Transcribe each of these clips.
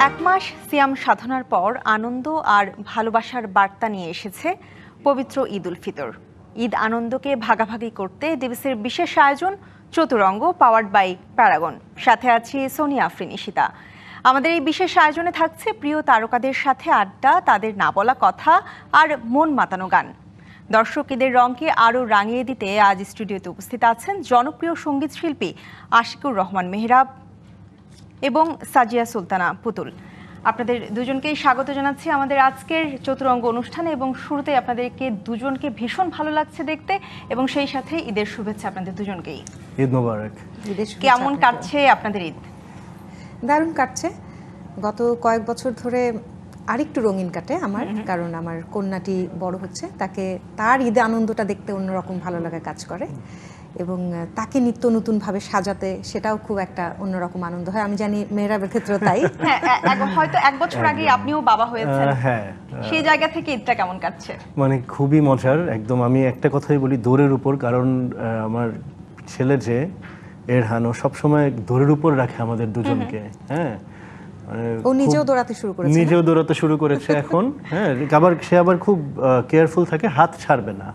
এক মাস সিয়াম সাধনার পর আনন্দ আর ভালোবাসার বার্তা নিয়ে এসেছে পবিত্র ঈদ উল ফিতর। ঈদ আনন্দকে ভাগাভাগি করতে দিবসের বিশেষ আয়োজন চতুরঙ্গ পাওয়ার্ড বাই প্যারাগন। সাথে আছি সোনিয়া আফরিন ইশিতা। আমাদের এই বিশেষ আয়োজনে থাকছে প্রিয় তারকাদের সাথে আড্ডা, তাদের না বলা কথা আর মন মাতানো গান। দর্শক ঈদের রঙকে আরও রাঙিয়ে দিতে আজ স্টুডিওতে উপস্থিত আছেন জনপ্রিয় সঙ্গীত শিল্পী আশিকুর রহমান মেহরাব এবং সাজিয়া সুলতানা পুতুল। আপনাদের দুজনকেই স্বাগত জানাচ্ছি আমাদের আজকের চতুরঙ্গ অনুষ্ঠানে এবং শুরুতেই আপনাদেরকে দুজনকে ভীষণ ভালো লাগছে দেখতে এবং সেই সাথে ঈদের শুভেচ্ছা আপনাদের দুজনকেই। ঈদ মোবারক। কেমন কাটছে আপনাদের ঈদ? দারুণ কাটছে। গত কয়েক বছর ধরে আরেকটু রঙিন কাটে আমার, কারণ আমার কন্যাটি বড় হচ্ছে, তার ঈদে আনন্দটা দেখতে অন্যরকম ভালো লাগা কাজ করে এবং তাকে নিত্য নতুন ভাবে সাজাতে সেটাও খুব একটা অন্যরকম আনন্দ হয়। আমি জানি মেহরাবের ক্ষেত্রে তাই। হয়তো এক বছর আগে আপনিও বাবা হয়েছেন, সেই জায়গা থেকে ঈদটা কেমন কাটছে? মানে খুবই মজার একদম। আমি একটা কথাই বলি, দৌড়ের উপর, কারণ আমার ছেলে যে এরহানও সবসময় দৌড়ের উপর রাখে আমাদের দুজনকে। হ্যাঁ, ও নিজেও দৌড়াতে শুরু করেছে এখন। হ্যাঁ, সে আবার খুব কেয়ারফুল থাকে, হাত ছাড়বে না।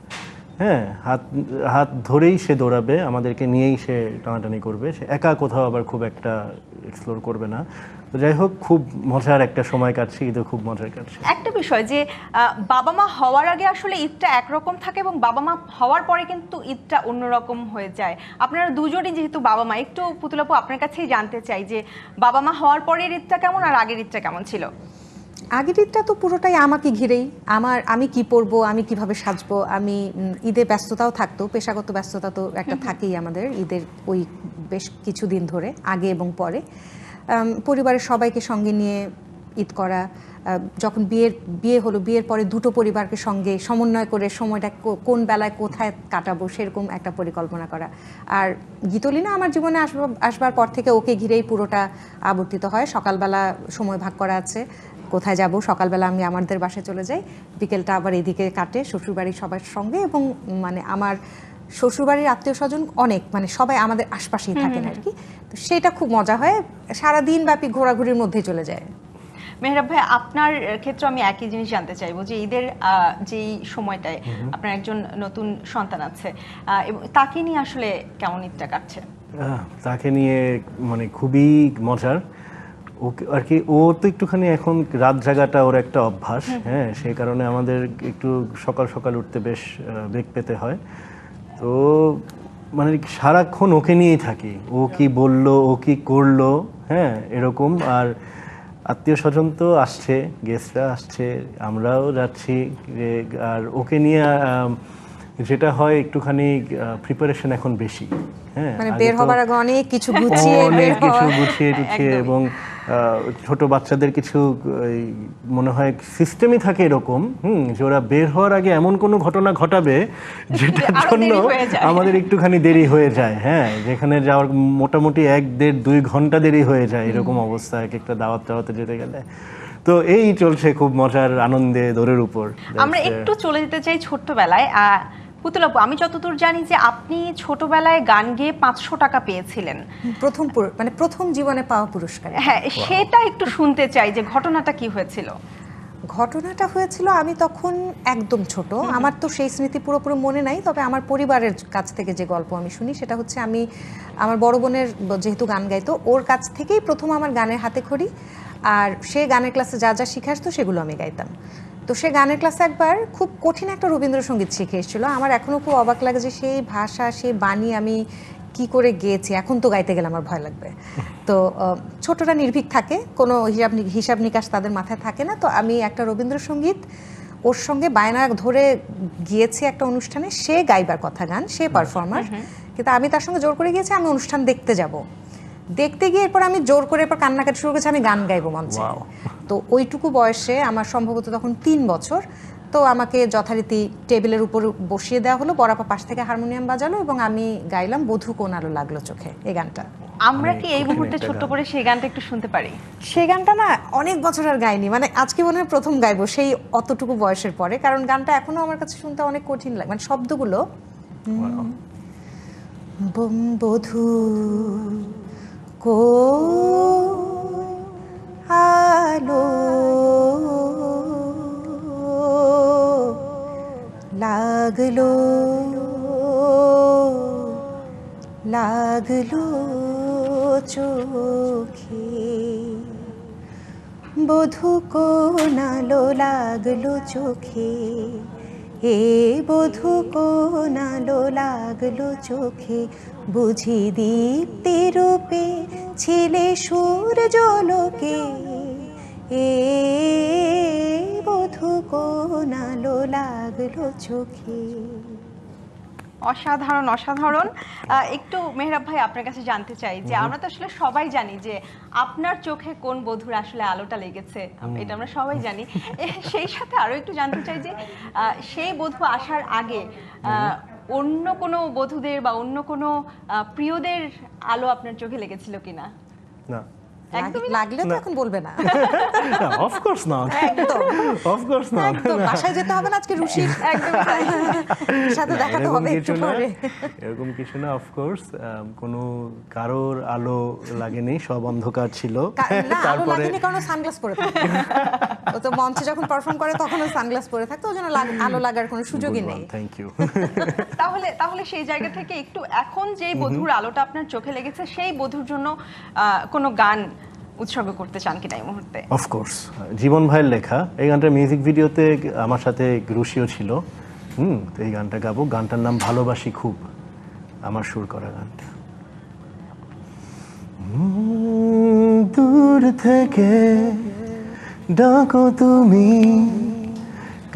হ্যাঁ, হাত ধরেই সে দৌড়াবে, আমাদেরকে নিয়েই সে টানাটানি করবে। সে একা কোথাও আবার খুব একটা এক্সপ্লোর করবে না। তো যাই হোক, খুব মজার একটা সময় কাটছে, ঈদও খুব মজার কাটছে। একটা বিষয় যে বাবা মা হওয়ার আগে আসলে ঈদটা একরকম থাকে এবং বাবা মা হওয়ার পরে কিন্তু ঈদটা অন্যরকম হয়ে যায়। আপনারা দুজনই যেহেতু বাবা মা, একটু পুতুল আপু আপনার কাছেই জানতে চাই যে বাবা মা হওয়ার পরের ঈদটা কেমন আর আগের ঈদটা কেমন ছিল? আগের ঈদটা তো পুরোটাই আমাকে ঘিরেই, আমি কি পরবো, আমি কিভাবে সাজবো, আমি ঈদে ব্যস্ততাও থাকতো, পেশাগত ব্যস্ততা তো একটা থাকেই আমাদের ঈদের ওই বেশ কিছুদিন ধরে, আগে এবং পরে। পরিবারের সবাইকে সঙ্গে নিয়ে ঈদ করা, যখন বিয়ে হলো, বিয়ের পরে দুটো পরিবারকে সঙ্গে সমন্বয় করে সময়টা কোন বেলায় কোথায় কাটাবো সেরকম একটা পরিকল্পনা করা। আর গীতলিনা আমার জীবনে আসবার পর থেকে ওকে ঘিরেই পুরোটা আবর্তিত হয়। সকালবেলা সময় ভাগ করা আছে, কোথায় যাব, সকালবেলা আমি আমাদের বাসায় চলে যাই, বিকেলটা আবার এদিকে কাটে শ্বশুরবাড়ির সবার সঙ্গে। এবং মানে আমার শ্বশুরবাড়ির আত্মীয় স্বজন অনেক, মানে সবাই আমাদের আশপাশেই থাকেন আর কি। তো সেটা খুব মজা হয়, সারাদিন ব্যাপী ঘোরাঘুরির মধ্যে চলে যায়। মেহরাব ভাই, আপনার ক্ষেত্রে আমি একই জিনিস জানতে চাইবো যে ঈদের যেই সময়টায় আপনার একজন নতুন সন্তান আছে এবং তাকে নিয়ে আসলে কেমন ঈদটা কাটছে? তাকে নিয়ে মানে খুবই মজার আর কি। ও তো একটুখানি এখন রাত জাগাটা ওর একটা অভ্যাস। হ্যাঁ, সেই কারণে আমাদের একটু সকাল সকাল উঠতে বেশ বেগ পেতে হয়। তো মানে সারাক্ষণ ওকে নিয়েই থাকি, ও কি বললো, ও কি করলো, হ্যাঁ এরকম। আর আত্মীয় স্বজন তো আসছে, গেস্টরা আসছে, আমরাও যাচ্ছি। আর ওকে নিয়ে যেটা হয়, একটুখানি প্রিপারেশন এখন বেশি। হ্যাঁ, মানে বের হবার আগে অনেক কিছু গুছিয়ে টুছিয়ে এবং ছোট বাচ্চাদের কিছু মনে হয় সিস্টেমই থাকে এরকম, যে ওরা বের হওয়ার আগে এমন কোনো ঘটনা ঘটাবে যেটার জন্য আমাদের একটুখানি দেরি হয়ে যায়। হ্যাঁ, যেখানে যাওয়ার মোটামুটি 1-1.5-2 ঘন্টা দেরি হয়ে যায় এরকম অবস্থা এক একটা দাওয়াতে যেতে গেলে। তো এই চলছে খুব মজার আনন্দে দৌড়ের উপর। আমরা একটু চলে যেতে চাই ছোট্টবেলায়। পুতুল আপু, আমি যতদূর জানি যে আপনি ছোটবেলায় গান গেয়ে 500 টাকা পেয়েছিলেন, প্রথম জীবনে পাওয়া পুরস্কার। হ্যাঁ, সেটা একটু শুনতে চাই যে ঘটনাটা কি হয়েছিল। ঘটনাটা হয়েছিল, আমি তখন একদম ছোট, আমার তো সেই স্মৃতি পুরোপুরি মনে নাই। তবে আমার পরিবারের কাছ থেকে যে গল্প আমি শুনি সেটা হচ্ছে, আমি আমার বড় বোনের যেহেতু গান গাইতো, ওর কাছ থেকেই প্রথম আমার গানের হাতে খড়ি। আর সে গানের ক্লাসে যা যা শিখে আসতো সেগুলো আমি গাইতাম। তো সে গানের ক্লাসে একবার খুব কঠিন একটা রবীন্দ্রসঙ্গীত শিখে এসেছিলো। আমার এখনও খুব অবাক লাগে যে সেই ভাষা, সেই বাণী আমি কি করে গেয়েছি, এখন তো গাইতে গেলে আমার ভয় লাগবে। তো ছোটরা নির্ভীক থাকে, কোনো হিসাব নিকাশ তাদের মাথায় থাকে না। তো আমি একটা রবীন্দ্রসঙ্গীত ওর সঙ্গে বায়না ধরে গিয়েছি একটা অনুষ্ঠানে, সে গাইবার কথা গান, সে পারফর্মার, কিন্তু আমি তার সঙ্গে জোর করে গিয়েছি আমি অনুষ্ঠান দেখতে যাব। দেখতে গিয়ে এরপর আমি জোর করে এরপর কান্নাকাটি শুরু করেছি, আমি গান গাইবো মঞ্চে। তো ওইটুকু বয়সে, আমার সম্ভবত তখন 3 বছর, তো আমাকে যথারীতি টেবিলের উপর বসিয়ে দেওয়া হলো, বড়াপা পাশ থেকে হারমোনিয়াম বাজালো এবং আমি গাইলাম বধূ কোন আলো লাগলো চোখে, এই গানটা। আমরা কি এই মুহূর্তে ছোট্ট করে সেই গানটা একটু শুনতে পারি? সেই গানটা না অনেক বছর আর গাইনি, মানে আজকে মনে হয় প্রথম গাইবো সেই অতটুকু বয়সের পরে, কারণ গানটা এখনো আমার কাছে শুনতে অনেক কঠিন লাগে, মানে শব্দগুলো। বধূ কো ভালো লাগলো লাগলো চোখে, বধূ কোন আলো লাগলো চোখে, হে বধূ কোন আলো লাগলো চোখে, বুঝি দীপ্তি রূপে ছিলে সূর্যালোকে, এ বধূ কোন আলো লাগলো চোখে। অসাধারণ অসাধারণ। একটু মেহরাব ভাই আপনার কাছে জানতে চাই যে আমরা তো আসলে সবাই জানি যে আপনার চোখে কোন বধূর আসলে আলোটা লেগেছে, এটা আমরা সবাই জানি। সেই সাথে আরো একটু জানতে চাই যে সেই বধূ আসার আগে অন্য কোনো বধূদের বা অন্য কোনো প্রিয়দের আলো আপনার চোখে লেগেছিল কিনা? না, লাগলে তো এখন বলবে না। অফ কোর্স নট, একদম অফ কোর্স নট। একদম বাসায় যেতে হবে না আজকে রুশির একদম সাথে দেখাতে হবে একটু পরে। এরকম কিছু না, অফ কোর্স কোনো কারোর আলো লাগেনি, সব অন্ধকার ছিল। না, আলো লাগেনি কারণ সানগ্লাস পরে থাকে। ও তো মঞ্চে যখন পারফর্ম করে তখন সানগ্লাস পরে থাকতো, ওই জন্য আলো লাগার কোনো সুযোগই নেই। Thank you. তাহলে সেই জায়গা থেকে একটু এখন যে বধূর আলোটা আপনার চোখে লেগেছে সেই বধূর জন্য কোনো গান উৎসর্গ করতে চান কিনা এই মুহূর্তে? অফকোর্স জীবন ভাইয়ের লেখা এই গানটার মিউজিক ভিডিওতে আমার সাথে রুশিও ছিল। তো এই গানটা গাবো। গানটার নাম ভালোবাসি খুব, আমার সুর করা গানটা। দূর থেকে ডাকো তুমি,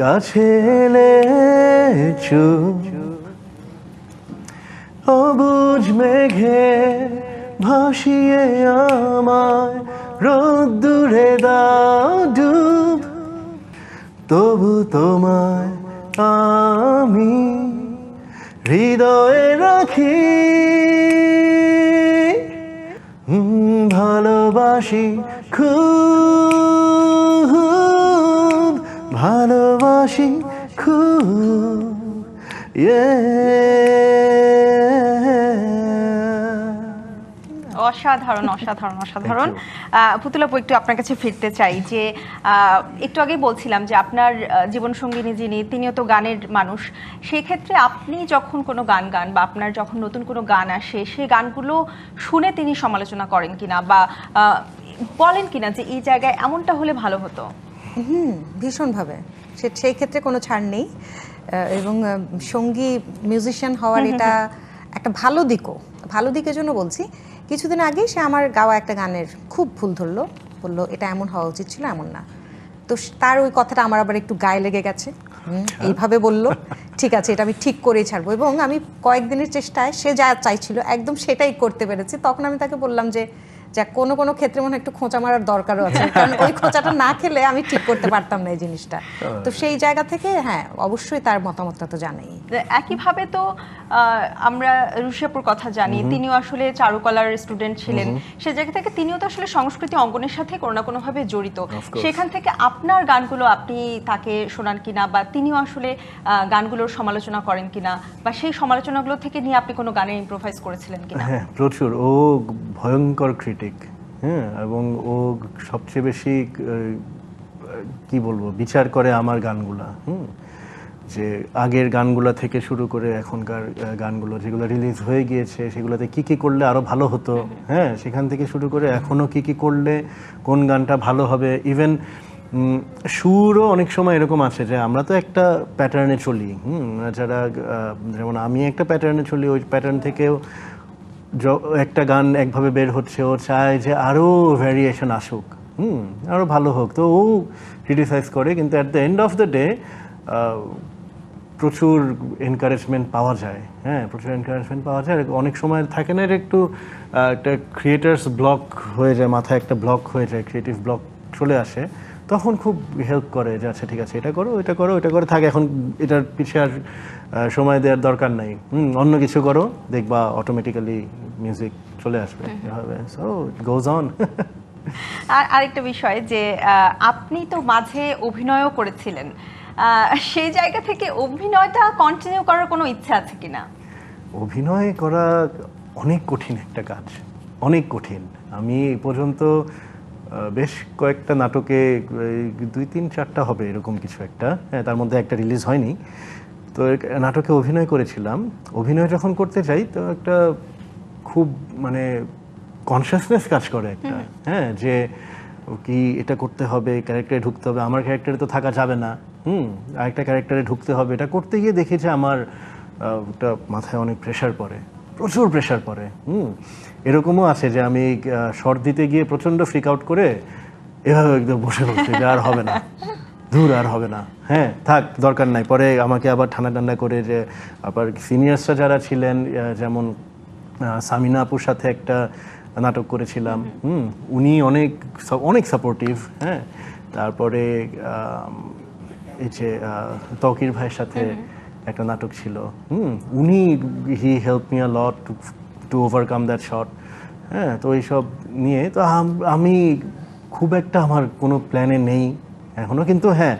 কাছে এলেছো, অবুঝ মেঘে ভাসিয়ে আমায় রোদ্দুরে দাও ডুব, তবু তোমায় আমি হৃদয়ে রাখি। ভালোবাসি খুব, ভালোবাসি খুব, অসাধারণ অসাধারণ অসাধারণ। পুতুল আপু, একটু আপনার কাছে ফিরতে চাই যে একটু আগে বলছিলাম যে আপনার জীবনসঙ্গিনী যিনি, তিনিও তো গানের মানুষ। সেই ক্ষেত্রে আপনি যখন কোনো গান গান বা আপনার যখন নতুন কোনো গান আসে, সেই গানগুলো শুনে তিনি সমালোচনা করেন কিনা বা বলেন কিনা যে এই জায়গায় এমনটা হলে ভালো হতো? ভীষণভাবে, সেই ক্ষেত্রে কোনো ছাড় নেই। এবং সঙ্গী মিউজিশিয়ান হওয়ার এটা একটা ভালো দিকও, ভালো দিকের জন্য বলছি। কিছুদিন আগেই সে আমার গাওয়া একটা গানের খুব ভুল ধরলো, বললো এটা এমন হওয়া উচিত ছিল, এমন না। তো তার ওই কথাটা আমার আবার একটু গায়ে লেগে গেছে। এইভাবে বলল, ঠিক আছে এটা আমি ঠিক করেই ছাড়বো। এবং আমি কয়েকদিনের চেষ্টায় সে যা চাইছিল একদম সেটাই করতে পেরেছি। তখন আমি তাকে বললাম যে যা কোনো কোনো ক্ষেত্রে মনে একটু খোঁচা মারার দরকারও আছে, কারণ ওই খোঁচাটা না খেলে আমি ঠিক করতে পারতাম না এই জিনিসটা। তো সেই জায়গা থেকে হ্যাঁ, অবশ্যই তার মতামতটা তো জানাই। একইভাবে তো আমরা রুশিয়াপুর কথা জানি, তিনিও আসলে চারুকলার স্টুডেন্ট ছিলেন। সে জায়গা থেকে তিনিও তো আসলে সংস্কৃতি অঙ্গনের সাথে কোনো না কোনোভাবে জড়িত। সেখান থেকে আপনার গানগুলো আপনি তাকে শোনান কিনা, বা তিনিও আসলে গানগুলোর সমালোচনা করেন কিনা, বা সেই সমালোচনাগুলো থেকে নিয়ে আপনি কোনো গানে ইম্প্রোভাইজ করেছিলেন কিনা? হ্যাঁ, প্রচুর। ও ভয়ঙ্কর ক্রিটিক, হ্যাঁ, এবং ও সবচেয়ে বেশি কি বলবো বিচার করে আমার গানগুলা। যে আগের গানগুলা থেকে শুরু করে এখনকার গানগুলো যেগুলো রিলিজ হয়ে গিয়েছে সেগুলোতে কি কি করলে আরো ভালো হতো, হ্যাঁ, সেখান থেকে শুরু করে এখনো কি কি করলে কোন গানটা ভালো হবে। ইভেন সুরও অনেক সময় এরকম আছে যে আমরা তো একটা প্যাটার্নে চলি, যারা যেমন আমি একটা প্যাটার্নে চলি, ওই প্যাটার্ন থেকেও একটা গান একভাবে বের হচ্ছে, ও চায় যে আরো ভ্যারিয়েশন আসুক, আরো ভালো হোক, তো ও ক্রিটিসাইজ করে। কিন্তু at the end of the day প্রচুর এনকারেজমেন্ট পাওয়া যায়, হ্যাঁ, প্রচুর এনকারেজমেন্ট পাওয়া যায়। অনেক সময় থাকে না, একটু একটা ক্রিয়েটার্স ব্লক হয়ে যায়, মাথায় একটা ব্লক হয়ে যায়, ক্রিয়েটিভ ব্লক চলে আসে, তখন খুব হেল্প করে যে আচ্ছা ঠিক আছে এটা করো, ওইটা করো, ওইটা করে থাকে, এখন এটার পিছিয়ে আর সময় দেওয়ার দরকার নাই, অন্য কিছু করো, দেখবা অটোমেটিক্যালি মিউজিক চলে আসবে, এভাবে। So it goes on. আর আরেকটা বিষয় যে আপনি তো মাঝে অভিনয়ও করেছিলেন, সেই জায়গা থেকে অভিনয়টা কন্টিনিউ করার কোনো ইচ্ছা আছে কিনা? অভিনয় করা অনেক কঠিন একটা কাজ, অনেক কঠিন। আমি এই পর্যন্ত বেশ কয়েকটা নাটকে 2-3-4টা হবে এরকম কিছু একটা, হ্যাঁ, তার মধ্যে একটা রিলিজ হয়নি। তো নাটকে অভিনয় করেছিলাম। অভিনয় যখন করতে যাই তো একটা খুব মানে কনসিয়াসনেস কাজ করে একটা, হ্যাঁ, যে কি এটা করতে হবে, ক্যারেক্টারে ঢুকতে হবে, আমার ক্যারেক্টারে তো থাকা যাবে না, আরেকটা ক্যারেক্টারে ঢুকতে হবে। এটা করতে গিয়ে দেখি যে আমার ওটা মাথায় অনেক প্রেশার পড়ে, প্রচুর প্রেশার পড়ে। এরকমও আছে যে আমি শর্ট দিতে গিয়ে প্রচণ্ড ফ্রিক আউট করে এভাবে একদম বসে পড়ছি যে আর হবে না, দূর আর হবে না, হ্যাঁ থাক, দরকার নাই। পরে আমাকে আবার ঠান্ডা ঠান্ডা করে যে আবার সিনিয়র্সরা যারা ছিলেন, যেমন সামিনা আপুর সাথে একটা নাটক করেছিলাম, উনি অনেক অনেক সাপোর্টিভ, হ্যাঁ। তারপরে এই যে তৌকির ভাইয়ের সাথে একটা নাটক ছিল, উনি he help me a lot to overcome that shot, হ্যাঁ। তো এইসব নিয়ে তো আমি খুব একটা আমার কোনো প্ল্যানে নেই এখনও, কিন্তু হ্যাঁ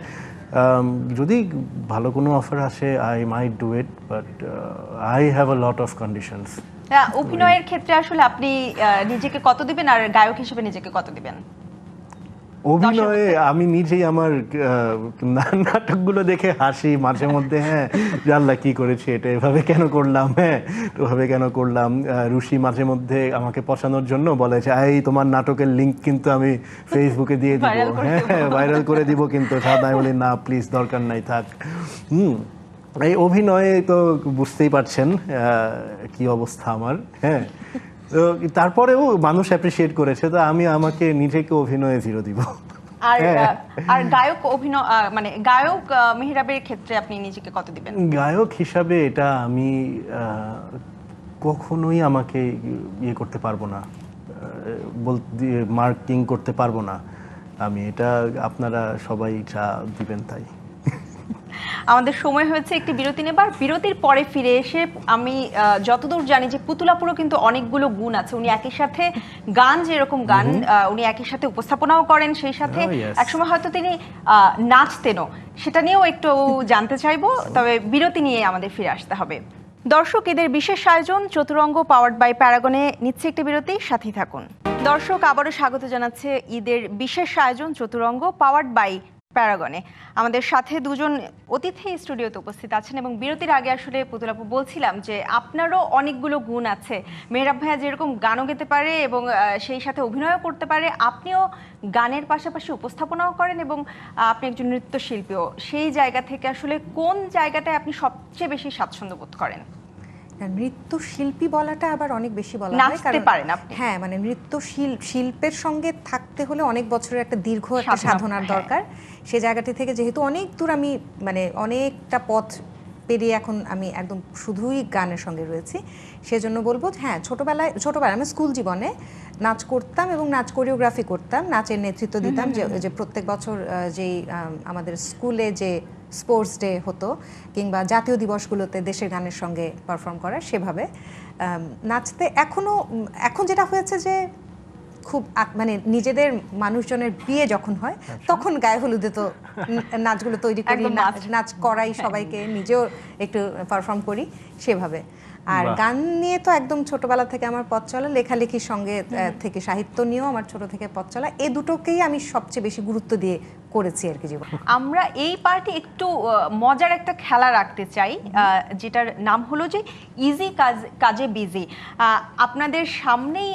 যদি ভালো কোনো অফার আসে I might do it, but I have a lot of conditions. অভিনয়ের ক্ষেত্রে আসলে আপনি নিজেকে কত দিবেন আর গায়ক হিসেবে নিজেকে কত দিবেন? অভিনয়ে আমি নিজেই আমার নাটকগুলো দেখে হাসি মাঝে মধ্যে, হ্যাঁ, আল্লাহ কি করেছে, এটা এভাবে কেন করলাম, হ্যাঁ ওভাবে কেন করলাম। রুশি মাঝে মধ্যে আমাকে পছানোর জন্য বলে যে এই তোমার নাটকের লিঙ্ক কিন্তু আমি ফেসবুকে দিয়ে দিব, হ্যাঁ ভাইরাল করে দিব, কিন্তু আমি বলি না প্লিজ, দরকার নাই, থাক। এই অভিনয়ে তো বুঝতেই পারছেন কি অবস্থা আমার, হ্যাঁ। তো তারপরেও মানুষ অ্যাপ্রিসিয়েট করেছে, তো আমি আমাকে নিজেকে অভিনয়ে 0 দিব। আর গায়ক অভিনয় মানে গায়ক মেহরাবের ক্ষেত্রে আপনি নিজেকে কত দিবেন? গায়ক হিসাবে এটা আমি কখনোই আমাকে ইয়ে করতে পারবো না, বলতে মার্কিং করতে পারবো না আমি, এটা আপনারা সবাই যা দিবেন তাই। আমাদের সময় হয়েছে একটি বিরতি নেবার। বিরতির পরে ফিরে এসে আমি যতদূর জানি যে পুতুলাপুরও কিন্তু অনেকগুলো গুণ আছে। উনি একই সাথে গান, যেরকম গান উনি একই সাথে উপস্থাপনাও করেন, সেই সাথে একসময় হয়তো তিনি নাচতেনও, সেটা নিয়েও একটু জানতে চাইবো। তবে বিরতি নিয়ে আমাদের ফিরে আসতে হবে। দর্শক, ঈদের বিশেষ আয়োজন চতুরঙ্গ পাওয়ার্ড বাই প্যারাগনে নিচ্ছে একটি বিরতি, সাথেই থাকুন। দর্শক, আবারও স্বাগত জানাচ্ছে ঈদের বিশেষ আয়োজন চতুরঙ্গ পাওয়ার্ড বাই প্যারাগনে। আমাদের সাথে দুজন অতিথি স্টুডিওতে উপস্থিত আছেন এবং বিরতির আগে আসলে পুতুলাপু বলছিলাম যে আপনারও অনেকগুলো গুণ আছে। মেহরাব ভাইয়া যেরকম গানও গেতে পারে এবং সেই সাথে অভিনয়ও করতে পারে, আপনিও গানের পাশাপাশি উপস্থাপনাও করেন এবং আপনি একজন নৃত্যশিল্পীও। সেই জায়গা থেকে আসলে কোন জায়গাটায় আপনি সবচেয়ে বেশি স্বাচ্ছন্দ্য বোধ করেন? নৃত্যশিল্পী বলাটা আবার অনেক বেশি বলা হয়, নাচতে পারেন আপনি। হ্যাঁ, মানে শিল্পের সঙ্গে থাকতে হলে অনেক বছরের একটা দীর্ঘ একটা সাধনার দরকার। সে জায়গাটি থেকে যেহেতু অনেক দূর আমি মানে অনেকটা পথ পেরিয়ে এখন আমি একদম শুধুই গানের সঙ্গে রয়েছি, সেজন্য বলবো হ্যাঁ, ছোটবেলায় আমি স্কুল জীবনে নাচ করতাম এবং নাচ কোরিওগ্রাফি করতাম, নাচের নেতৃত্ব দিতাম। যে প্রত্যেক বছর যেই আমাদের স্কুলে যে স্পোর্টস ডে হতো কিংবা জাতীয় দিবসগুলোতে দেশের গানের সঙ্গে পারফর্ম করা, সেভাবে নাচতে এখন যেটা হয়েছে যে খুব মানে নিজেদের মানুষজনের বিয়ে যখন হয় তখন গায়ে হলুদে তো নাচগুলো তৈরি করি, নাচ করাই সবাইকে, নিজেও একটু পারফর্ম করি সেভাবে। আর গান নিয়ে তো একদম ছোটবেলা থেকে আমার পথ চলা, লেখালেখির সঙ্গে থেকে সাহিত্য নিয়েও আমার ছোট থেকে পথ চলা, এই দুটোকেই আমি সবচেয়ে বেশি গুরুত্ব দিয়ে করেছি আর কি জীবন। আমরা এই পার্টি একটু মজার একটা খেলা রাখতে চাই, যেটার নাম হলো যে ইজি কাজে বিজি। আপনাদের সামনেই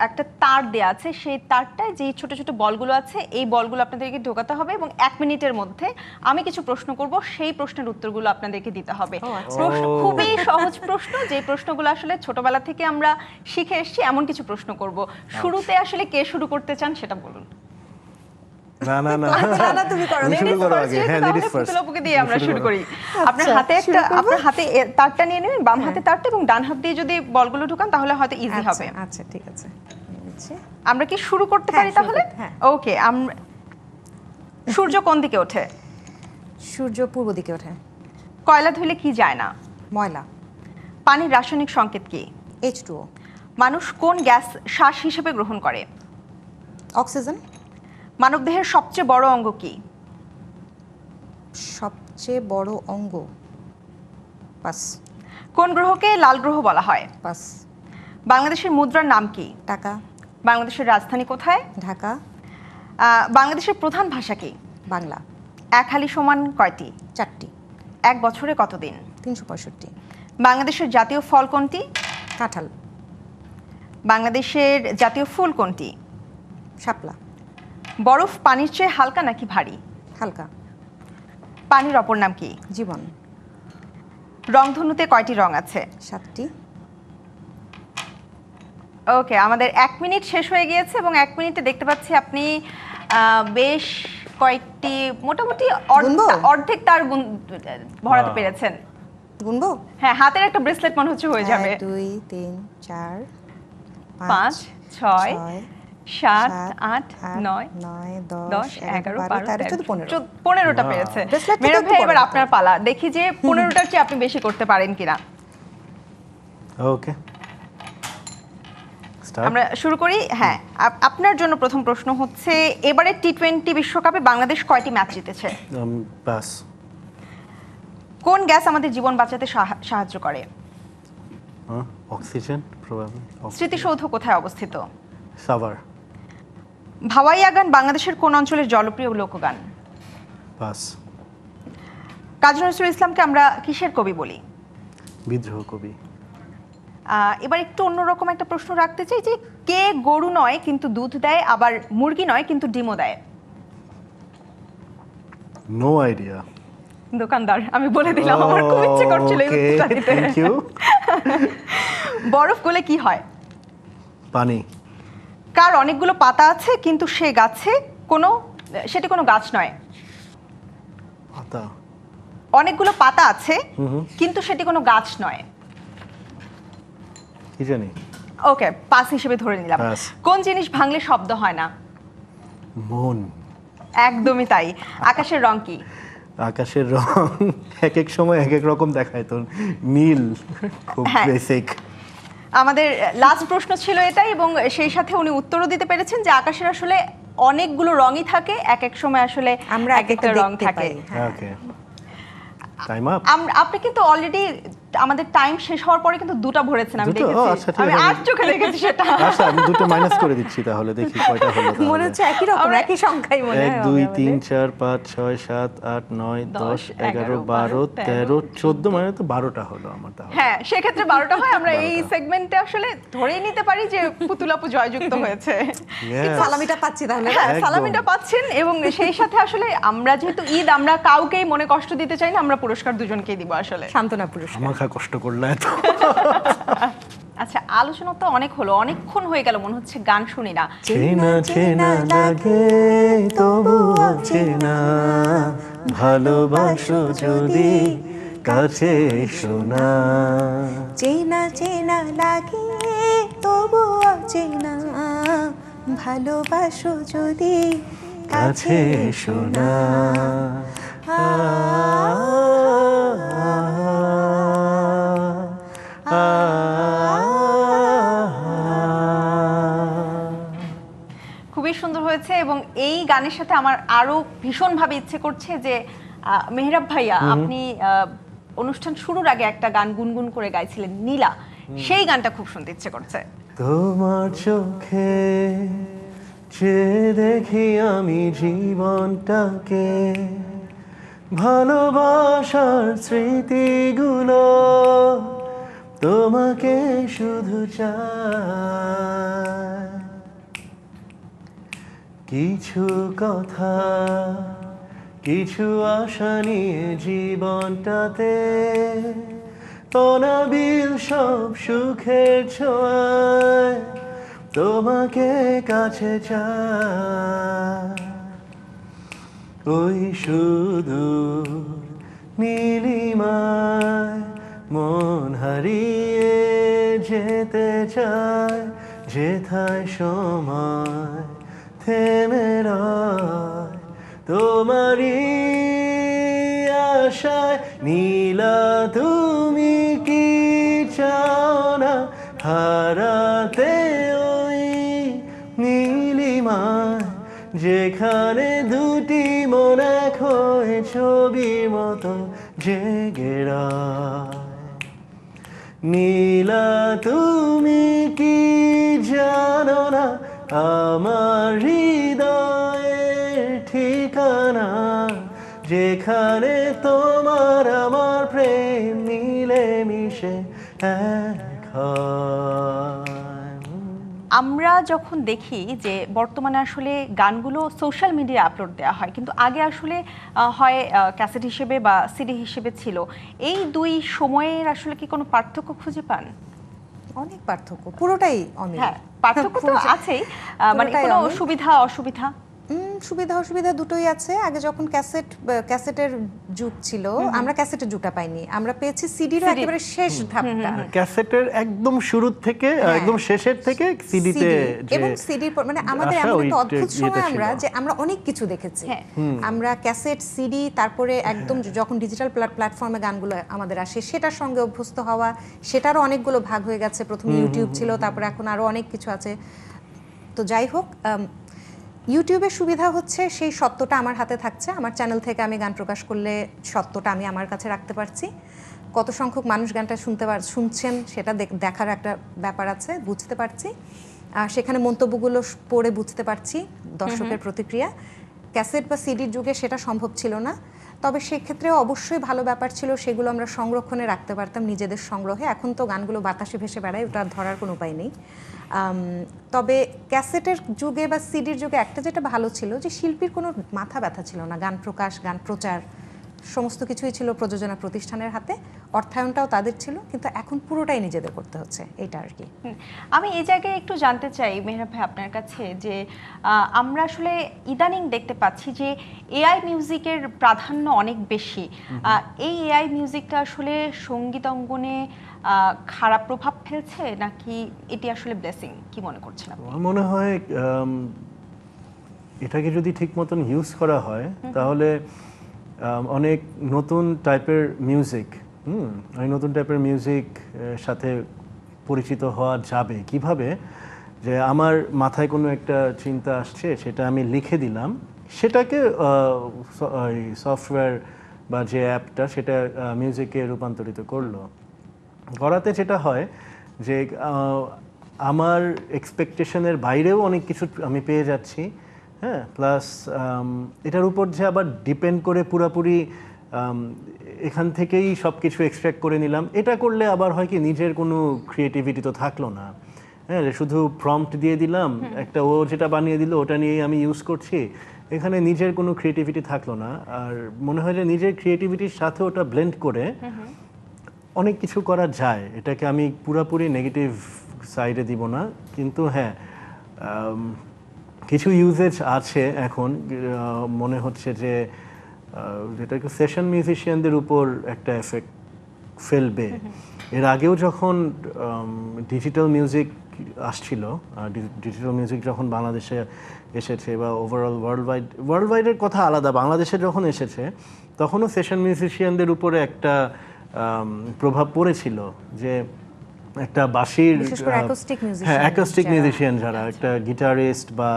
একটা তার দেয়া আছে, সেই তারটায় যে ছোট ছোট বলগুলো আছে, এই বলগুলো আপনাদেরকে ঢোকাতে হবে এবং 1 মিনিটের মধ্যে আমি কিছু প্রশ্ন করব, সেই প্রশ্নের উত্তরগুলো আপনাদেরকে দিতে হবে। প্রশ্ন খুবই সহজ প্রশ্ন, যে প্রশ্নগুলো আসলে ছোটবেলা থেকে আমরা শিখে এসেছি, এমন কিছু প্রশ্ন করব। শুরুতে আসলে কে শুরু করতে চান সেটা বলুন। না তুমি করো, শুরু করো আগে। হ্যাঁ, লেডিস ফার্স্ট। পুতুলাপুকে দিয়ে আমরা শুরু করি। আপনার হাতে তারটা নিয়ে নেবেন, বাম হাতে তারটা, এবং ডান হাত দিয়ে যদি বলগুলো ঢোকান তাহলে হয়তো ইজি হবে। আচ্ছা ঠিক আছে, আমরা কি শুরু করতে পারি তাহলে? ওকে। সূর্য কোন দিকে ওঠে? সূর্য পূর্ব দিকে ওঠে। কয়লা ধুলে কি যায় না? ময়লা। পানির রাসায়নিক সংকেত কি? H2O। মানুষ কোন গ্যাস শ্বাস হিসেবে গ্রহণ করে? অক্সিজেন। মানবদেহের সবচেয়ে বড় অঙ্গ কি? সবচেয়ে বড় অঙ্গ, পাস। কোন গ্রহকে লাল গ্রহ বলা হয়? পাস। বাংলাদেশের মুদ্রার নাম কি? টাকা। বাংলাদেশের রাজধানী কোথায়? ঢাকা। বাংলাদেশের প্রধান ভাষা কি? বাংলা। এক হালি সমান কয়টি? 4টি। এক বছরে কতদিন? 365। বাংলাদেশের জাতীয় ফল কোনটি? কাঁঠাল। বাংলাদেশের জাতীয় ফুল কোনটি? শাপলা। বরফ পানির চেয়ে হালকা নাকি ভারী? হালকা। পানির অপর নাম কি? জীবন। রংধনুতে কয়টি রং আছে? 7টি। ওকে, আমাদের 1 মিনিট শেষ হয়ে গিয়েছে এবং 1 মিনিটে দেখতে পাচ্ছি আপনি বেশ কয়েকটি মোটামুটি গুনবো? অর্ধেক তার ভরাতে Wow. পেরেছেন। গুনবো? হ্যাঁ, হাতের একটা ব্রেসলেট মনে হচ্ছে হয়ে যাবে। 1 2 3 4 5 6 7 8 9 9 10 11 12 13 15। 15টা Wow. পেরেছে। Bracelet মেহরাব তো ভাই, একটু এবার বড় আপনার পালা, দেখি যে 15টার চেয়ে আপনি বেশি করতে পারেন কিনা। ওকে, আমরা শুরু করি। হ্যাঁ, আপনার জন্য প্রথম প্রশ্ন হচ্ছে, এবারে টি20 বিশ্বকাপে বাংলাদেশ কয়টি ম্যাচ জিতেছে? পাস। কোন গ্যাস আমাদের জীবন বাঁচাতে সাহায্য করে? Oxygen probably. স্মৃতিসৌধ কোথায় অবস্থিত? সাভার। ভাওয়াইয়া গান বাংলাদেশের কোন অঞ্চলের জনপ্রিয় লোকগান? পাস। কাজী নজরুল ইসলামকে আমরা কিসের কবি বলি? বিদ্রোহ কবি। এবার একটু অন্যরকম একটা প্রশ্ন রাখতে চাই যে, কে গরু নয় কিন্তু দুধ দেয়, আবার মুরগি নয় কিন্তু ডিমও দেয়? No idea. দোকানদার। আমি বলে দিলাম, আমার খুব ইচ্ছে করছিল এই উত্তরটা দিতে। Thank you. বরফ গলে কি হয়? পানি। কার অনেকগুলো পাতা আছে কিন্তু সেটি কোনো গাছ নয়? পাতা। অনেকগুলো পাতা আছে কিন্তু সেটি কোনো গাছ নয়। কি জানি। ওকে, পাস হিসেবে ধরে নিলাম। Pass. কোন জিনিস ভাঙলে শব্দ হয় না? মন। একদমই তাই। আকাশের রং কি? আকাশের রং এক এক সময় এক এক রকম দেখায়, তো নীল খুব হ্যাঁ। বেসিক। আমাদের লাস্ট প্রশ্ন ছিল এটাই, এবং সেই সাথে উনি উত্তরও দিতে পেরেছেন যে আকাশের আসলে অনেকগুলো রঙই থাকে, এক এক সময় আসলে আমরা এক একটা রং দেখতে থাকে। পাই। হ্যাঁ। ওকে, টাইম আপ। আপনি কিন্তু অলরেডি আমাদের টাইম শেষ হওয়ার পরে কিন্তু দুটো ভরেছেন, আমি দুটো? ও, দেখেছি। আচ্ছা, ঠিক আমি আছে। আর চোখে দেখেছি সেটা। আচ্ছা, আমি দুটো মাইনাস করে দিচ্ছি তাহলে, দেখি কয়টা হলো তাহলে। মনে হচ্ছে একই রকম, আমরা- একই সংখ্যাই মনে 1 হয় 2 হবে 3 আমাদের। 4 5 6 7 8 9 10 11 12 13 14, মানে তো 12টা হলো আমার তাহলে। হ্যাঁ, সেক্ষেত্রে 12টা হয়। আমরা এই 12টা। সেগমেন্টে আসলে ধরেই নিতে পারি যে পুতুল আপু জয়যুক্ত হয়েছে। Yes. সালামিটা পাচ্ছি তাহলে। হ্যাঁ, একদম। সালামিটা পাচ্ছেন, এবং সেই সাথে আসলে আমরা যেহেতু ঈদ, আমরা কাউকেই মনে কষ্ট দিতে চাই না, আমরা পুরস্কার দুজনকেই দিব আসলে। সান্ত্বনা পুরস্কার। আমাকে কষ্ট করলে এত। আচ্ছা, আলোচনা তো অনেক হলো, অনেকক্ষণ হয়ে গেল, মনে হচ্ছে গান শুনি না। চেনা চেনা লাগে তবু অচেনা, ভালোবাসো যদি কাছে এসো না। চেনা চেনা লাগে তবু অচেনা, ভালোবাসো যদি কাছে এসো না। খুবই সুন্দর হয়েছে, এবং এই গানের সাথে আমার আরো ভীষণভাবে ইচ্ছে করছে যে মেহরাব ভাইয়া, আপনি অনুষ্ঠান শুরুর আগে একটা গান গুনগুন করে গাইছিলেন, নীলা, সেই গানটা খুব শুনতে ইচ্ছে করছে। তোমার চোখে চেয়ে দেখি আমি জীবনটাকে, ভালোবাসার স্মৃতিগুলো, তোমাকে শুধু চাই। কিছু কথা, কিছু আশা নিয়ে জীবনটাতে, অনাবিল সব সুখের ছোঁয়ায় তোমাকে কাছে চাই। ওই শুধু নীলিমায় মন হারিয়ে যেতে চায়, যেথায় সময় থেমে রয় তোমারই আশায়। নীলা, তুমি কি চাও না হারাতে ওই নীলিমায়, যেখানে দুটি মন এক হয়ে ছবির মতো জেগে রয়। নীলা, তুমি কি জানো না আমার হৃদয়ে ঠিকানা, যেখানে তোমার আমার প্রেম মিলে মিশে এক হয়। আমরা যখন দেখি যে বর্তমানে আসলে গানগুলো সোশ্যাল মিডিয়া আপলোড দেওয়া হয়, কিন্তু আগে আসলে হয় ক্যাসেট হিসেবে বা সিডি হিসেবে ছিল, এই দুই সময়ের আসলে কি কোনো পার্থক্য খুঁজে পান? অনেক পার্থক্য, পুরোটাই অমিল। হ্যাঁ, পার্থক্য তো আছেই, মানে পুরোটাই কোনো অমিল। সুবিধা অসুবিধা? সুবিধা অসুবিধা দুটোই আছে। আগে যখন ক্যাসেটের যুগ ছিল, আমরা ক্যাসেটের যুগটা পাইনি, আমরা পেয়েছি সিডির একেবারে শেষ ধাপটা। ক্যাসেটের একদম শুরুর থেকে একদম শেষের থেকে সিডিতে, এবং সিডির মানে আমাদের আসা এমন ওই একটা অদ্ভুত ইয়েটা সময় ছিল। আমরা যে আমরা অনেক কিছু দেখেছি। হ্যাঁ। আমরা ক্যাসেট, সিডি, তারপরে একদম যখন ডিজিটাল প্ল্যাটফর্মে গানগুলো আমাদের আসে, সেটার সঙ্গে অভ্যস্ত হওয়া, সেটারও অনেকগুলো ভাগ হয়ে গেছে। প্রথমে ইউটিউব ছিল, তারপরে এখন আরো অনেক কিছু আছে। তো যাই হোক, ইউটিউবের সুবিধা হচ্ছে সেই সত্যটা আমার হাতে থাকছে। আমার চ্যানেল থেকে আমি গান প্রকাশ করলে সত্যটা আমি আমার কাছে রাখতে পারছি। কত সংখ্যক মানুষ গানটা শুনছেন সেটা দেখার একটা ব্যাপার আছে, বুঝতে পারছি। সেখানে মন্তব্যগুলো পড়ে বুঝতে পারছি দর্শকের প্রতিক্রিয়া। ক্যাসেট বা সিডির যুগে সেটা সম্ভব ছিল না। তবে সেক্ষেত্রেও অবশ্যই ভালো ব্যাপার ছিল, সেগুলো আমরা সংরক্ষণে রাখতে পারতাম নিজেদের সংগ্রহে। এখন তো গানগুলো বাতাসে ভেসে বেড়ায়, ওটা ধরার কোনো উপায় নেই। তবে ক্যাসেটের যুগে বা সিডির যুগে একটা যেটা ভালো ছিল, যে শিল্পীর কোনো মাথা ব্যথা ছিল না। গান প্রকাশ, গান প্রচার সমস্ত কিছুই ছিল প্রযোজনা প্রতিষ্ঠানের হাতে, অর্থায়নটাও তাদের ছিল, কিন্তু এখন পুরোটাই নিজেদের করতে হচ্ছে, এটা আর কি। আমি এই জায়গায় একটু জানতে চাই মেহরাব ভাই আপনার কাছে, যে আমরা আসলে ইদানিং দেখতে পাচ্ছি যে এআই মিউজিকের প্রাধান্য অনেক বেশি। এই এআই মিউজিকটা আসলে সঙ্গীত অঙ্গনে খারাপ প্রভাব ফেলছে, নাকি এটি আসলে ব্লেসিং? কি মনে করছেন আপনি? আমার মনে হয় এটাকে যদি ঠিক মতন ইউজ করা হয়, তাহলে অনেক নতুন টাইপের মিউজিক ওই নতুন টাইপের মিউজিক সাথে পরিচিত হওয়া যাবে। কিভাবে? যে আমার মাথায় কোনো একটা চিন্তা আসছে, সেটা আমি লিখে দিলাম, সেটাকে সফটওয়্যার বা যে অ্যাপটা সেটা মিউজিকে রূপান্তরিত করলো। করাতে যেটা হয় যে আমার এক্সপেকটেশনের বাইরেও অনেক কিছু আমি পেয়ে যাচ্ছি। হ্যাঁ, প্লাস এটার উপর যে আবার ডিপেন্ড করে পুরোপুরি এখান থেকেই সব কিছু এক্সট্র্যাক্ট করে নিলাম, এটা করলে আবার হয় কি, নিজের কোনো ক্রিয়েটিভিটি তো থাকলো না। হ্যাঁ, শুধু প্রম্পট দিয়ে দিলাম, একটা ও যেটা বানিয়ে দিল ওটা নিয়েই আমি ইউজ করছি, এখানে নিজের কোনো ক্রিয়েটিভিটি থাকলো না। আর মনে হয় যে নিজের ক্রিয়েটিভিটির সাথে ওটা ব্লেন্ড করে অনেক কিছু করা যায়। এটাকে আমি পুরোপুরি নেগেটিভ সাইডে দিব না, কিন্তু হ্যাঁ, কিছু ইউজেজ আছে এখন। মনে হচ্ছে যে যেটাকে সেশন মিউজিশিয়ানদের উপর একটা এফেক্ট ফেলবে। এর আগেও যখন ডিজিটাল মিউজিক আসছিল, ডিজিটাল মিউজিক যখন বাংলাদেশে এসেছে বা ওভারঅল ওয়ার্ল্ড ওয়াইডের কথা আলাদা, বাংলাদেশে যখন এসেছে তখনও সেশন মিউজিশিয়ানদের উপরে একটা প্রভাব পড়েছিল, যে একটা বাঁশির, হ্যাঁ, অ্যাকোস্টিক মিউজিশিয়ান যারা, একটা গিটারিস্ট বা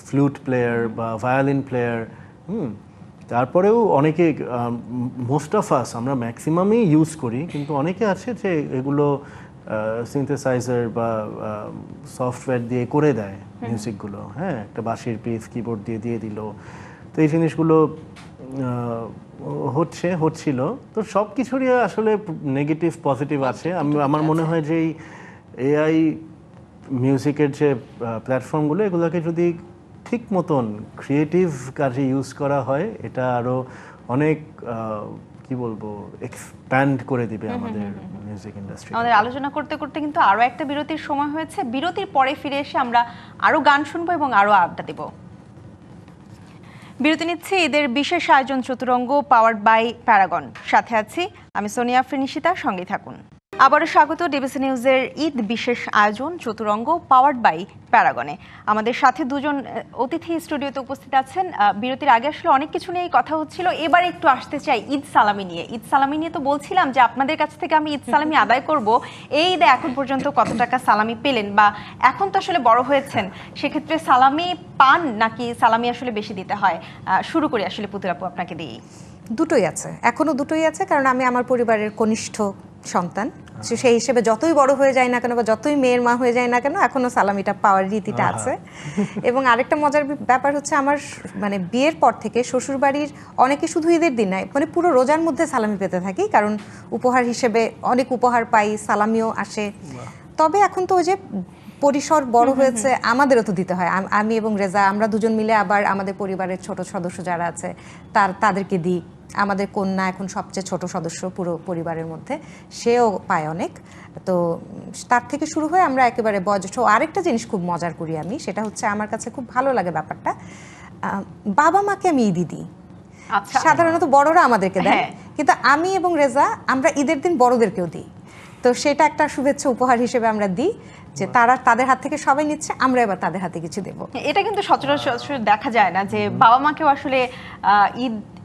ফ্লুট প্লেয়ার বা ভায়োলিন প্লেয়ার, তারপরেও অনেকে, মোস্ট অফ আস, আমরা ম্যাক্সিমামই ইউজ করি, কিন্তু অনেকে আছে যে এগুলো সিনথেসাইজার বা সফটওয়্যার দিয়ে করে দেয় মিউজিকগুলো। হ্যাঁ, একটা বাঁশির পিস কিবোর্ড দিয়ে দিল। তো এই জিনিসগুলো হচ্ছিল। তো সব কিছুরই আসলে নেগেটিভ পজিটিভ আছে। আমার মনে হয় যে এই এআই মিউজিকের যে প্ল্যাটফর্মগুলো, এগুলোকে যদি ঠিক মতন ক্রিয়েটিভ কাজে ইউজ করা হয়, এটা আরও অনেক কি বলবো, এক্সপ্যান্ড করে দিবে আমাদের মিউজিক ইন্ডাস্ট্রি। আমাদের আলোচনা করতে করতে কিন্তু আরো একটা বিরতির সময় হয়েছে। বিরতির পরে ফিরে এসে আমরা আরো গান শুনবো এবং আরো আড্ডা দেব। বিরতি নিচ্ছি ঈদের বিশেষ আয়োজন চতুরঙ্গ, পাওয়ার্ড বাই প্যারাগন। সাথে আছি আমি সোনিয়া ফ্রিনিশিতা, সঙ্গে থাকুন। আবারও স্বাগত ডিবিসি নিউজের ঈদ বিশেষ আয়োজন চতুরঙ্গ, পাওয়ার্ড বাই প্যারাগনে। আমাদের সাথে দুজন অতিথি স্টুডিওতে উপস্থিত আছেন। বিরতির আগে আসলে অনেক কিছু নিয়ে কথা হচ্ছিল, এবার একটু আসতে চাই ঈদ সালামি নিয়ে। ঈদ সালামি নিয়ে তো বলছিলাম যে আপনাদের কাছ থেকে আমি ঈদ সালামি আদায় করব। এই ঈদে এখন পর্যন্ত কত টাকা সালামি পেলেন, বা এখন তো আসলে বড় হয়েছেন, সেক্ষেত্রে সালামি পান নাকি সালামি আসলে বেশি দিতে হয়? শুরু করি আসলে পুতুল আপু আপনাকে দিয়েই। দুটোই আছে, এখনো দুটোই আছে, কারণ আমি আমার পরিবারের কনিষ্ঠ সন্তান, সেই হিসেবে যতই বড় হয়ে যায় না কেন বা যতই মেয়ের মা হয়ে যায় না কেন, এখনো সালামিটা পাওয়ার রীতিটা আছে। এবং আরেকটা মজার ব্যাপার হচ্ছে, আমার মানে বিয়ের পর থেকে শ্বশুরবাড়ির অনেকে শুধু ঈদের দিন নয়, মানে পুরো রোজার মধ্যে সালামি পেতে থাকি, কারণ উপহার হিসেবে অনেক উপহার পাই, সালামিও আসে। তবে এখন তো ওই যে পরিসর বড় হয়েছে, আমাদেরও তো দিতে হয়। আমি এবং রেজা, আমরা দুজন মিলে আবার আমাদের পরিবারের ছোট সদস্য যারা আছে তাদেরকে দিই। আমাদের কন্যা এখন সবচেয়ে ছোট সদস্য পুরো পরিবারের মধ্যে, সেও পায় অনেক। তো তার থেকে শুরু হয়ে আমরা একেবারে বয়োজ্যেষ্ঠ। আরেকটা জিনিস খুব মজার করি আমি, সেটা হচ্ছে আমার কাছে খুব ভালো লাগে ব্যাপারটা, বাবা মাকে আমি ঈদই দিই। আচ্ছা, সাধারণত বড়রা আমাদেরকে দেয়, হ্যাঁ। কিন্তু আমি এবং রেজা আমরা ঈদের দিন বড়দেরকেও দিই। তো সেটা একটা শুভেচ্ছা উপহার হিসেবে আমরা দিই, যে তাদের হাত থেকে সবাই নিচ্ছে, আমরা এবার তাদের হাতে কিছু দেব। এটা কিন্তু সচরাচর দেখা যায় না যে বাবা মাকেও আসলে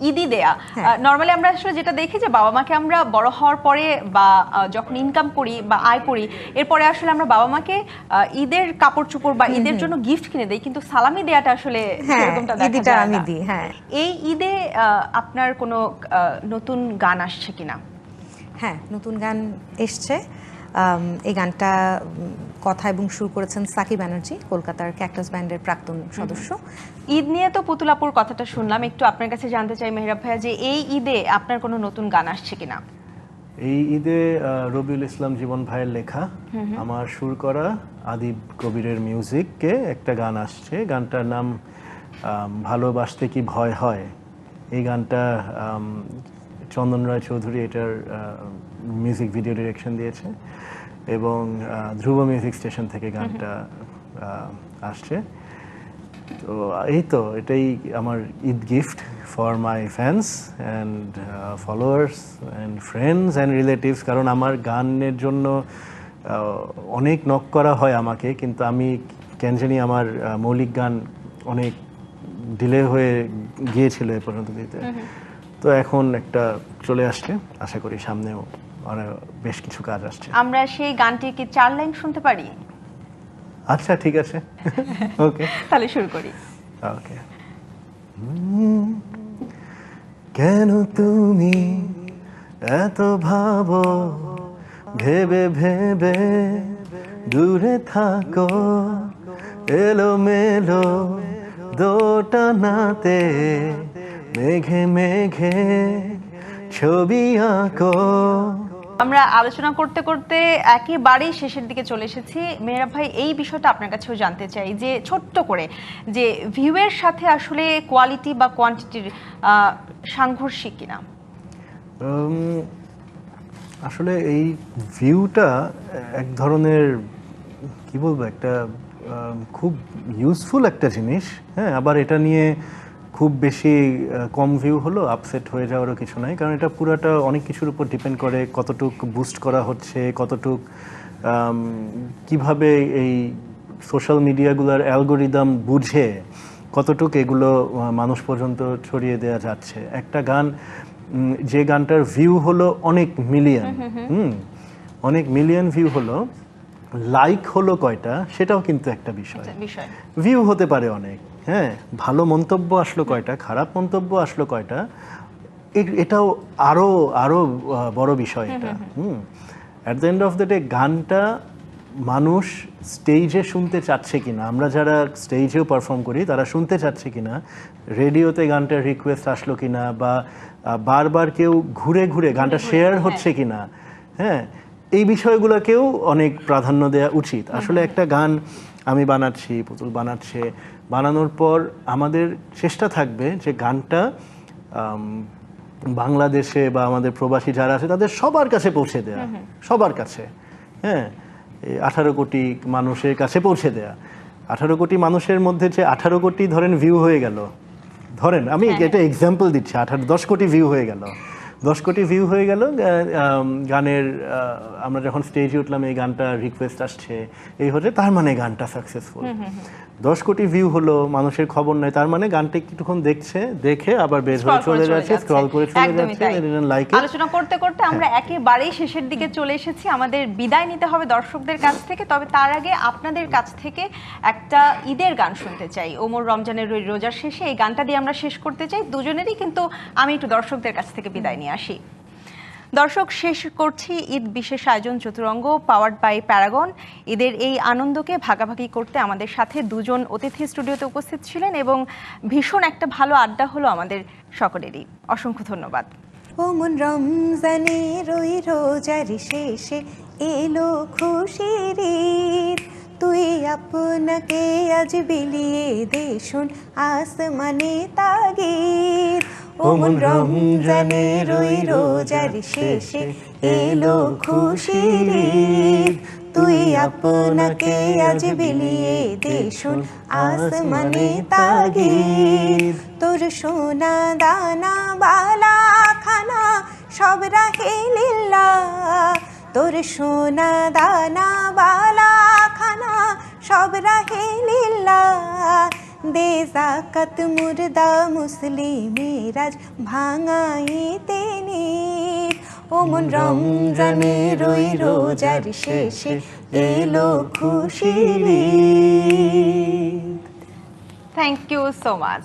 ঈদই দেয়া। নর্মালি আমরা আসলে যেটা দেখি যে বাবা মাকে আমরা বড় হওয়ার পরে বা যখন ইনকাম করি বা আয় করি, এরপরে আসলে আমরা বাবা মাকে ঈদের কাপড় চোপড় বা ঈদের জন্য গিফট কিনে দেই, কিন্তু সালামি দেয়াটা আসলে সেরকমটা দেখা যায় আমি না। দিই। হ্যাঁ, এই ঈদে আপনার কোনো নতুন গান আসছে কিনা? হ্যাঁ, নতুন গান এসছে। এই গানটা কথা এবং সুর করেছেন সাকি ব্যানার্জি, কলকাতার ক্যাকটাস ব্যান্ডের প্রাক্তন সদস্য। ঈদ নিয়ে তো পুতুলাপুর কথাটা শুনলাম, একটু আপনার কাছে জানতে চাই মেহরাব ভাইয়া, যে এই ঈদে আপনার কোনো নতুন গান আসছে কিনা? এই ঈদে রবিউল ইসলাম জীবন ভাইয়ের লেখা, আমার সুর করা, আদিব কবিরের মিউজিকে একটা গান আসছে। গানটার নাম ভালোবাসতে কি ভয় হয়। এই গানটা চন্দন রায় চৌধুরী এটার মিউজিক ভিডিও ডিরেকশন দিয়েছে, এবং ধ্রুব মিউজিক স্টেশন থেকে গানটা আসছে। তো এই তো, এটাই আমার Eid gift for my fans and followers and friends and relatives. কারণ আমার গানের জন্য অনেক নক করা হয় আমাকে, কিন্তু আমি কেন জানি আমার মৌলিক গান অনেক ডিলে হয়ে গিয়েছিল এ পর্যন্ত দিতে। তো এখন একটা চলে আসছে, আশা করি সামনেও বেশ কিছু কাজ আসছে। আমরা সেই গানটি কি 4 লাইন শুনতে পারি? আচ্ছা, ঠিক আছে, ওকে, তাহলে শুরু করি। ওকে। কেন তুমি এত ভাবো, ভেবে ভেবে দূরে থাকো, এলোমেলো দোটানাতে মেঘে মেঘে ছবি আঁকো। আমরা আলোচনা করতে করতে একেবারেই শেষের দিকে চলে এসেছি। মেহরাব ভাই, এই বিষয়টা আপনার কাছেও জানতে চাই যে ছোট্ট করে, যে ভিউয়ের সাথে আসলে কোয়ালিটি বা কোয়ান্টিটির সাংঘর্ষিক কিনা? আসলে এই ভিউটা এক ধরনের, কি বলবো, একটা খুব ইউজফুল একটা জিনিস। হ্যাঁ, আবার এটা নিয়ে খুব বেশি কম ভিউ হলো আপসেট হয়ে যাওয়ারও কিছু নাই, কারণ এটা পুরাটা অনেক কিছুর উপর ডিপেন্ড করে, কতটুক বুস্ট করা হচ্ছে, কতটুক কিভাবে এই সোশ্যাল মিডিয়াগুলোর অ্যালগোরিদম বুঝে কতটুক এগুলো মানুষ পর্যন্ত ছড়িয়ে দেওয়া যাচ্ছে। একটা গান, যে গানটার ভিউ হলো অনেক মিলিয়ন, অনেক মিলিয়ন ভিউ হলো, লাইক হলো কয়টা সেটাও কিন্তু একটা বিষয়। ভিউ হতে পারে অনেক, হ্যাঁ, ভালো মন্তব্য আসলো কয়টা, খারাপ মন্তব্য আসলো কয়টা, এটাও আরো আরো বড় বিষয় এটা। At the end of the day গানটা মানুষ স্টেজে শুনতে চাচ্ছে কিনা, আমরা যারা স্টেজেও পারফর্ম করি তারা শুনতে চাচ্ছে কিনা, রেডিওতে গানটার রিকোয়েস্ট আসলো কিনা, বা বারবার কেউ ঘুরে ঘুরে গানটা শেয়ার হচ্ছে কিনা, হ্যাঁ, এই বিষয়গুলোকেও অনেক প্রাধান্য দেওয়া উচিত। আসলে একটা গান আমি বানাচ্ছি, পুতুল বানাচ্ছে, বানানোর পর আমাদের চেষ্টা থাকবে যে গানটা বাংলাদেশে বা আমাদের প্রবাসী যারা আছে তাদের সবার কাছে পৌঁছে দেয়া, সবার কাছে, হ্যাঁ, 18 কোটি মানুষের কাছে পৌঁছে দেয়া। 18 কোটি মানুষের মধ্যে যে 18 কোটি ধরেন ভিউ হয়ে গেল, ধরেন আমি এটা এক্সাম্পল দিচ্ছি, 10 কোটি ভিউ হয়ে গেল, 10 কোটি ভিউ হয়ে গেল গানের, আমরা যখন স্টেজে উঠলাম এই গানটা রিকোয়েস্ট আসছে, এই হচ্ছে, তার মানে গানটা সাকসেসফুল। 10 কোটি ভিউ হলো, মানুষের খবর নাই, তার মানে গানটা কিছুক্ষণ দেখছে, দেখে আবার বের হয়ে চলে যাচ্ছে, স্ক্রল করে চলে যাচ্ছে, লাইক। আলোচনা করতে করতে আমরা একেবারেই শেষের দিকে চলে এসেছি, আমাদের বিদায় নিতে হবে দর্শকদের কাছ থেকে। তবে তার আগে আপনাদের কাছ থেকে একটা ঈদের গান শুনতে চাই। ওমর রমজানের রোজার শেষে এই গানটা দিয়ে আমরা শেষ করতে চাই দুজনেরই, কিন্তু আমি একটু দর্শকদের কাছ থেকে বিদায় নিয়ে আসি। দর্শক, শেষ করছি ঈদ বিশেষ আয়োজন চতুরঙ্গ পাওয়ার্ড বাই প্যারাগন। ঈদের এই আনন্দকে ভাগাভাগি করতে আমাদের সাথে দুজন অতিথি স্টুডিওতে উপস্থিত ছিলেন এবং ভীষণ একটা ভালো আড্ডা হলো আমাদের সকলেরই। অসংখ্য ধন্যবাদ। ও মন রমজানের ওই রোজার শেষে এলো খুশির ঈদ, তুই আপনাকে আজ বিলিয়ে দে শোন আসমানে তাগিদ। ও মন রমজানের ওই রোজার শেষে এলো খুশির ঈদ, তুই আপনাকে আজ বিলিয়ে দে শোন আসমানে তাগিদ। তোর সোনা দানা বালা খানা সব রাহে লিল্লাহ, তোর সোনা দানা বালা খানা সব রাহে লিল্লাহ। দে যাকাত মুর্দা মুসলিমেরাজ ভাঙাইতে নিত। ও মন রমজানের ওই রোজার শেষে এলো খুশির Eid. Thank you so much.